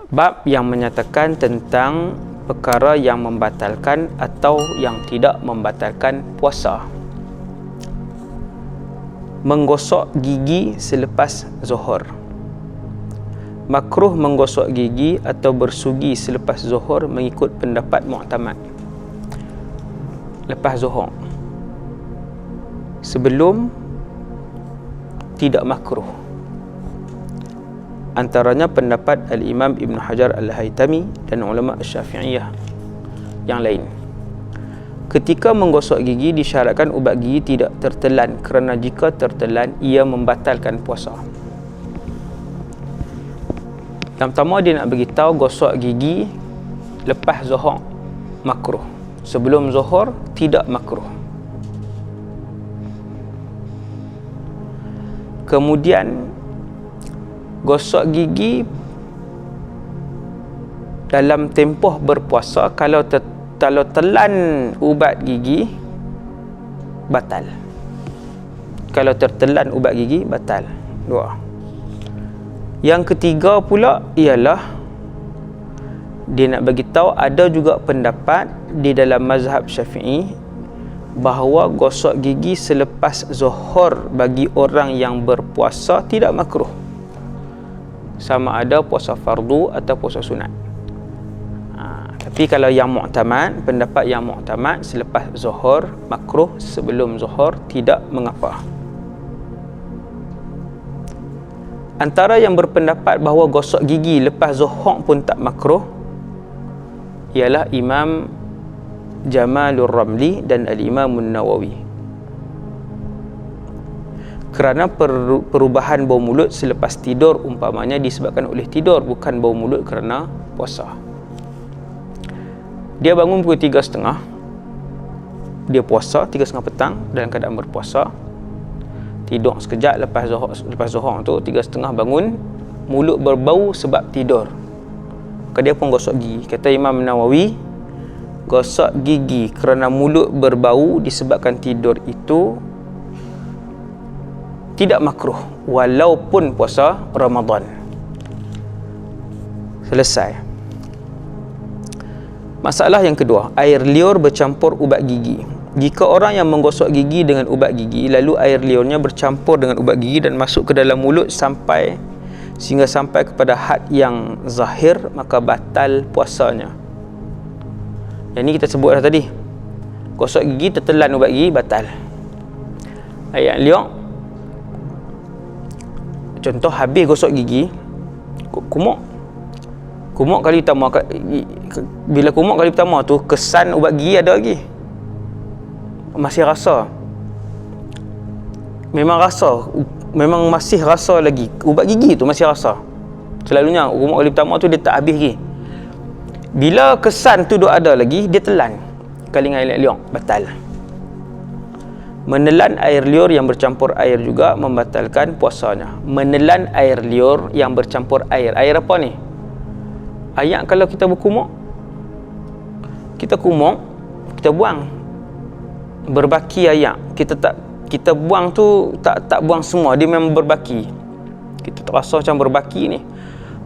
Bab yang menyatakan tentang perkara yang membatalkan atau yang tidak membatalkan puasa. Menggosok gigi selepas zuhur. Makruh menggosok gigi atau bersugi selepas zuhur mengikut pendapat mu'tamad. Lepas zuhur. Sebelum, tidak makruh. Antaranya pendapat Al-Imam Ibn Hajar Al-Haytami dan ulama Syafi'iyah yang lain. Ketika menggosok gigi disyaratkan ubat gigi tidak tertelan, kerana jika tertelan ia membatalkan puasa. Yang pertama dia nak beritahu gosok gigi lepas zuhur makruh. Sebelum zuhur tidak makruh. Kemudian gosok gigi dalam tempoh berpuasa, kalau telan ubat gigi batal. Kalau tertelan ubat gigi batal. Dua. Yang ketiga pula ialah dia nak bagi tahu ada juga pendapat di dalam mazhab Syafi'i bahawa gosok gigi selepas zuhur bagi orang yang berpuasa tidak makruh, sama ada puasa fardu atau puasa sunat. Tapi kalau yang mu'tamad, pendapat yang mu'tamad, selepas zuhur makruh, sebelum zuhur tidak mengapa. Antara yang berpendapat bahawa gosok gigi lepas zuhur pun tak makruh ialah Imam Jamalur Ramli dan Al-Imam Nawawi. Kerana perubahan bau mulut selepas tidur umpamanya disebabkan oleh tidur, bukan bau mulut kerana puasa. Dia bangun pukul 3.30, dia puasa 3.30 petang dalam keadaan berpuasa, tidur sekejap lepas zuhur tu 3.30 bangun, mulut berbau sebab tidur, maka dia pun gosok gigi. Kata Imam Nawawi, gosok gigi kerana mulut berbau disebabkan tidur itu tidak makruh walaupun puasa Ramadan. Selesai. Masalah yang kedua, air liur bercampur ubat gigi. Jika orang yang menggosok gigi dengan ubat gigi, lalu air liurnya bercampur dengan ubat gigi dan masuk ke dalam mulut sehingga sampai kepada had yang zahir, maka batal puasanya. Yang ni kita sebut dah tadi. Gosok gigi tertelan ubat gigi batal. Air liur, contoh habis gosok gigi, kumuk kali pertama, bila kumuk kali pertama tu kesan ubat gigi ada lagi, masih rasa, memang masih rasa lagi, ubat gigi tu masih rasa. Selalunya kumuk kali pertama tu dia tak habis lagi, bila kesan tu duk ada lagi, dia telan kali dengan air liur, batal. Menelan air liur yang bercampur air juga membatalkan puasanya. Menelan air liur yang bercampur air apa ni? Ayak kalau kita berkumuk, kita buang, berbaki ayak, kita buang tu tak buang semua, dia memang berbaki. Kita terasa macam berbaki ni,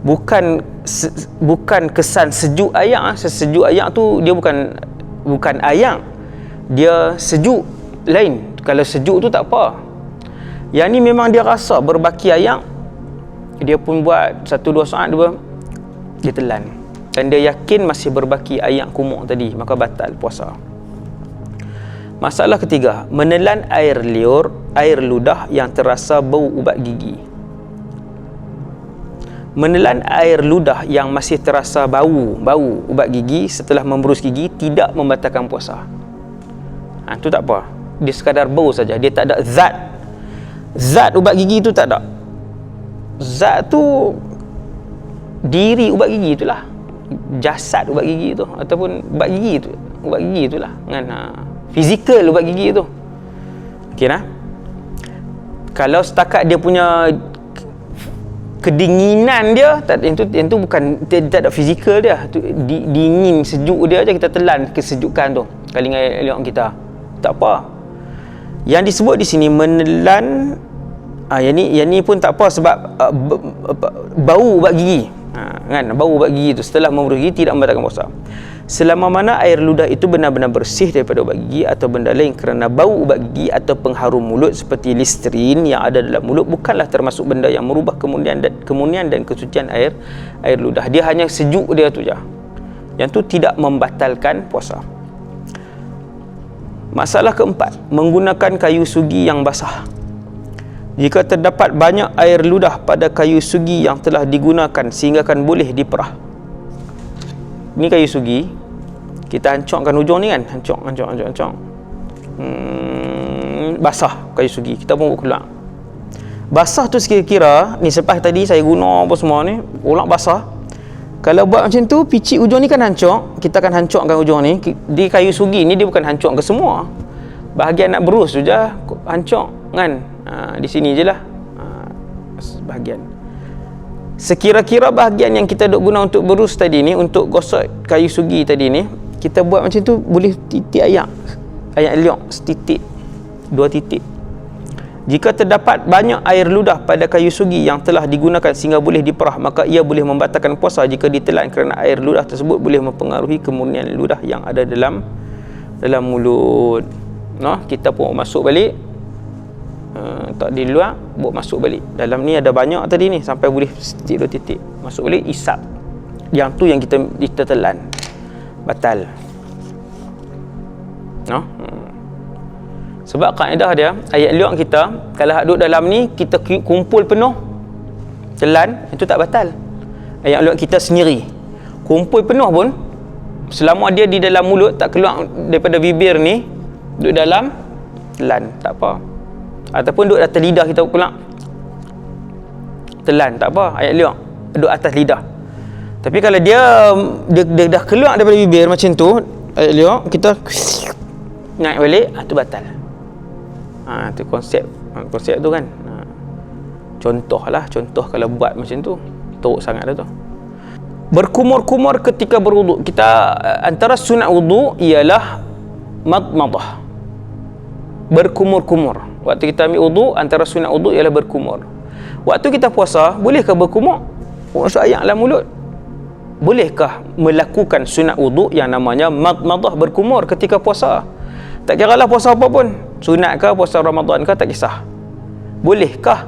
bukan kesan sejuk ayak. Sesejuk ayak tu dia bukan ayak, dia sejuk lain. Kalau sejuk tu tak apa, yang ni memang dia rasa berbaki ayak, dia pun buat 1-2 saat dia telan dan dia yakin masih berbaki ayak kumuk tadi, maka batal puasa. Masalah ketiga, menelan air ludah yang terasa bau ubat gigi. Menelan air ludah yang masih terasa bau ubat gigi setelah memberus gigi tidak membatalkan puasa. Tu tak apa, dia sekadar bau saja, dia tak ada zat ubat gigi tu, tak ada. Zat tu diri ubat gigi itulah, jasad ubat gigi tu, ataupun ubat gigi itulah kan, fizikal ubat gigi tu. Okey nah. Kalau setakat dia punya kedinginan dia, yang tu bukan, dia tak ada fizikal dia tu, dingin sejuk dia aja kita telan kesejukan tu kali dengan air kita, tak apa. Yang disebut di sini menelan, yang ni pun tak apa sebab bau ubat gigi. Kan, bau ubat gigi tu setelah membasuh gigi tidak membatalkan puasa. Selama mana air ludah itu benar-benar bersih daripada ubat gigi atau benda lain kerana bau ubat gigi atau pengharum mulut seperti listerin yang ada dalam mulut, bukanlah termasuk benda yang merubah kemunian dan kesucian air ludah. Dia hanya sejuk dia tu je. Yang tu tidak membatalkan puasa. Masalah keempat, menggunakan kayu sugi yang basah. Jika terdapat banyak air ludah pada kayu sugi yang telah digunakan sehingga kan boleh diperah. Ni kayu sugi, kita hancurkan hujung ni kan, hancur. Basah kayu sugi, kita pun buat keluar. Basah tu kira-kira ni, selepas tadi saya guna apa semua ni, ulang basah. Kalau buat macam tu, picit ujung ni kan hancur, kita akan hancurkan ujung ni. Di kayu sugi ni dia bukan hancur ke semua, bahagian nak berus tu je hancur kan. Di sini je lah bahagian. Sekira-kira bahagian yang kita duk guna untuk berus tadi ni, untuk gosok kayu sugi tadi ni, kita buat macam tu, boleh titik ayak liok setitik, 2 titik. Jika terdapat banyak air ludah pada kayu sugi yang telah digunakan sehingga boleh diperah, maka ia boleh membatalkan puasa jika ditelan kerana air ludah tersebut boleh mempengaruhi kemurnian ludah yang ada dalam mulut. Kita pun masuk balik, tak di luar, buat masuk balik. Dalam ni ada banyak tadi ni, sampai boleh titik 2 titik. Masuk balik, isap. Yang tu yang kita telan, batal. Sebab kaedah dia, ayat liuk kita, kalau duduk dalam ni, kita kumpul penuh, telan, itu tak batal. Ayat liuk kita sendiri, kumpul penuh pun, selama dia di dalam mulut, tak keluar daripada bibir ni, duduk dalam, telan, tak apa. Ataupun duduk atas lidah kita pula, telan, tak apa, ayat liuk, duduk atas lidah. Tapi kalau dia dah keluar daripada bibir macam tu, ayat liuk, kita naik balik, tu batal. Tu konsep tu kan. Contoh kalau buat macam tu, teruk sangat dah tu. Berkumur-kumur ketika berwuduk. Kita antara sunat wuduk ialah madmadah, berkumur-kumur. Waktu kita ambil wuduk, antara sunat wuduk ialah berkumur. Waktu kita puasa, bolehkah berkumur? Masuk air dalam mulut. Bolehkah melakukan sunat wuduk yang namanya madmadah, berkumur ketika puasa? Tak kira lah puasa apa pun, sunat ke, puasa Ramadan ke, tak kisah. Bolehkah?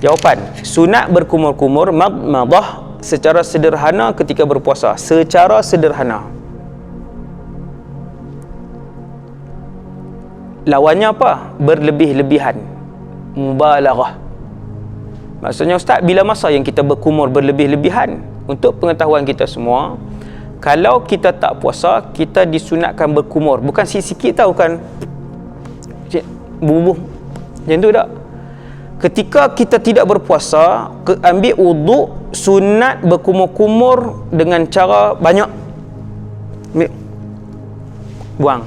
Jawapan, sunat berkumur-kumur, madmadah, secara sederhana ketika berpuasa. Secara sederhana. Lawannya apa? Berlebih-lebihan, mubalaghah. Maksudnya, Ustaz, bila masa yang kita berkumur berlebih-lebihan? Untuk pengetahuan kita semua, kalau kita tak puasa, kita disunatkan berkumur. Bukan sikit-sikit tau, kan bubuh macam tu tak. Ketika kita tidak berpuasa, ambil wuduk, sunat berkumur-kumur dengan cara banyak. Ambil, buang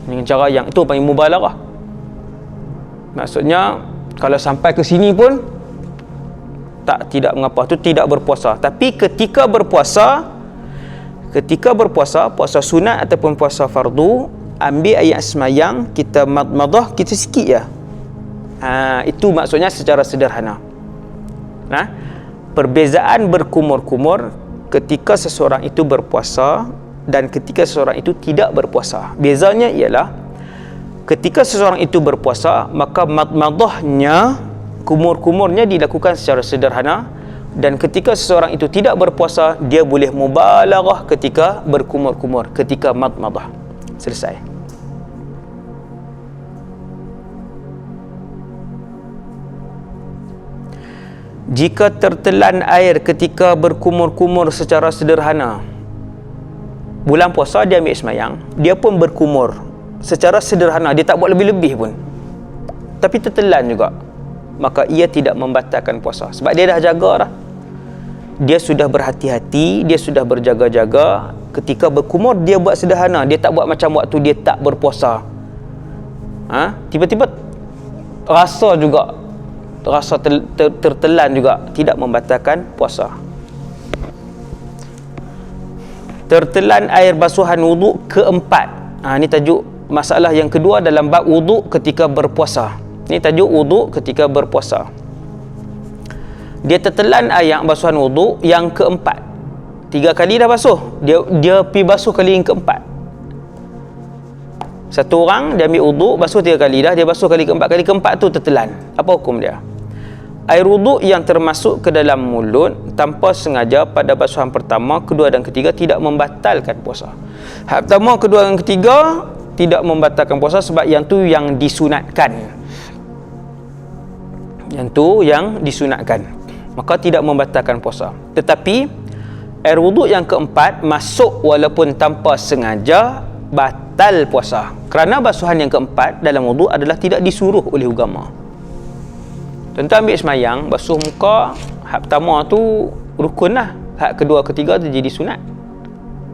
dengan cara yang itu panggil mubalaghah. Maksudnya kalau sampai ke sini pun tidak mengapa, tu tidak berpuasa. Tapi ketika berpuasa, puasa sunat ataupun puasa fardu, ambil ayat semayang, kita madmadah, kita sikit je. Itu maksudnya secara sederhana. Perbezaan berkumur-kumur ketika seseorang itu berpuasa dan ketika seseorang itu tidak berpuasa. Bezanya ialah ketika seseorang itu berpuasa, maka madmadahnya, kumur-kumurnya dilakukan secara sederhana, dan ketika seseorang itu tidak berpuasa, dia boleh mubalaghah ketika berkumur-kumur, ketika madmadah. Selesai. Jika tertelan air ketika berkumur-kumur secara sederhana, bulan puasa dia ambil semayang, dia pun berkumur secara sederhana, dia tak buat lebih-lebih pun, tapi tertelan juga, maka ia tidak membatalkan puasa. Sebab dia dah jaga dah, dia sudah berhati-hati, dia sudah berjaga-jaga. Ketika berkumur, dia buat sederhana, dia tak buat macam waktu dia tak berpuasa. Tiba-tiba rasa tertelan juga, tidak membatalkan puasa. Tertelan air basuhan wuduk keempat. Ini tajuk masalah yang kedua dalam bab wuduk ketika berpuasa. Ini tajuk wuduk ketika berpuasa. dia tertelan air basuhan wuduk yang keempat. 3 kali dah basuh, dia pergi basuh kali yang keempat. Satu orang dia ambil wuduk, basuh 3 kali dah, dia basuh kali keempat tu tertelan. Apa hukum dia? Air wuduk yang termasuk ke dalam mulut tanpa sengaja pada basuhan pertama, kedua dan ketiga tidak membatalkan puasa. Hak pertama, kedua dan ketiga tidak membatalkan puasa sebab yang tu yang disunatkan. Yang tu yang disunatkan. Maka tidak membatalkan puasa. Tetapi air wuduk yang keempat masuk walaupun tanpa sengaja, batal puasa. Kerana basuhan yang keempat dalam wuduk adalah tidak disuruh oleh agama. Contoh ambil semayang, basuh muka, hak pertama tu rukun lah. Hak kedua, ketiga tu jadi sunat.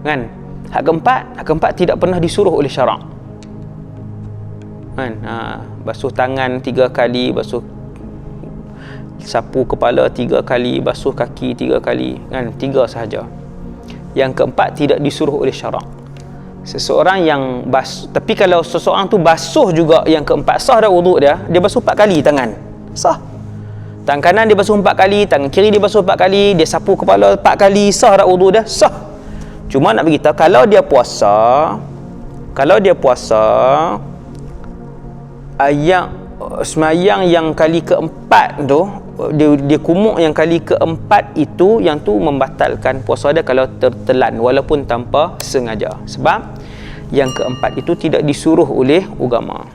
Kan? Hak keempat tidak pernah disuruh oleh syarak. Kan? Basuh tangan 3 kali, basuh sapu kepala 3 kali, basuh kaki 3 kali. Kan? 3 sahaja. Yang keempat tidak disuruh oleh syarak. Seseorang yang tapi kalau seseorang tu basuh juga yang keempat, sah dah wuduk dia basuh 4 kali tangan. Sah. Tangan kanan dia basuh 4 kali, tangan kiri dia basuh 4 kali, dia sapu kepala 4 kali, sah dah wuduk dia? Sah. Cuma nak beritahu, kalau dia puasa semayang yang kali keempat tu, dia kumuk yang kali keempat itu, yang tu membatalkan puasa dia kalau tertelan walaupun tanpa sengaja. Sebab yang keempat itu tidak disuruh oleh agama.